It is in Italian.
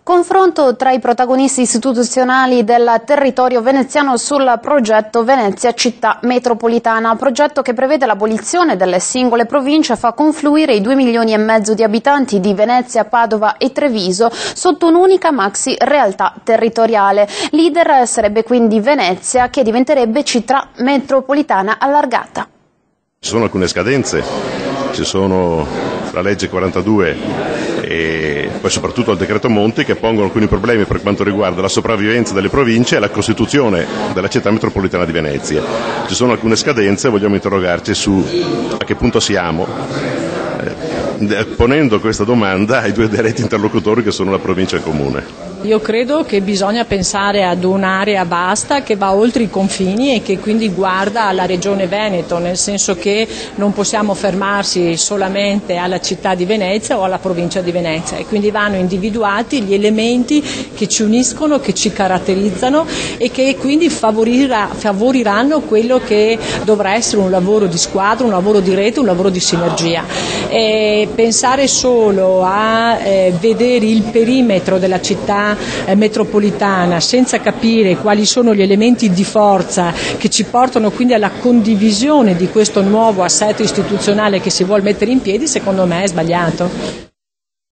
Confronto tra i protagonisti istituzionali del territorio veneziano sul progetto Venezia Città Metropolitana, progetto che prevede l'abolizione delle singole province e fa confluire i 2,5 milioni di abitanti di Venezia, Padova e Treviso sotto un'unica maxi realtà territoriale. Leader sarebbe quindi Venezia, che diventerebbe città metropolitana allargata. Ci sono alcune scadenze, ci sono la legge 42 e poi soprattutto il decreto Monti, che pongono alcuni problemi per quanto riguarda la sopravvivenza delle province e la costituzione della città metropolitana di Venezia. Ci sono alcune scadenze, vogliamo interrogarci su a che punto siamo, ponendo questa domanda ai due diretti interlocutori che sono la provincia e il comune. Io credo che bisogna pensare ad un'area vasta che va oltre i confini e che quindi guarda alla regione Veneto, nel senso che non possiamo fermarsi solamente alla città di Venezia o alla provincia di Venezia, e quindi vanno individuati gli elementi che ci uniscono, che ci caratterizzano e che quindi favoriranno quello che dovrà essere un lavoro di squadra, un lavoro di rete, un lavoro di sinergia. Pensare solo a vedere il perimetro della città metropolitana senza capire quali sono gli elementi di forza che ci portano quindi alla condivisione di questo nuovo assetto istituzionale che si vuol mettere in piedi, secondo me è sbagliato.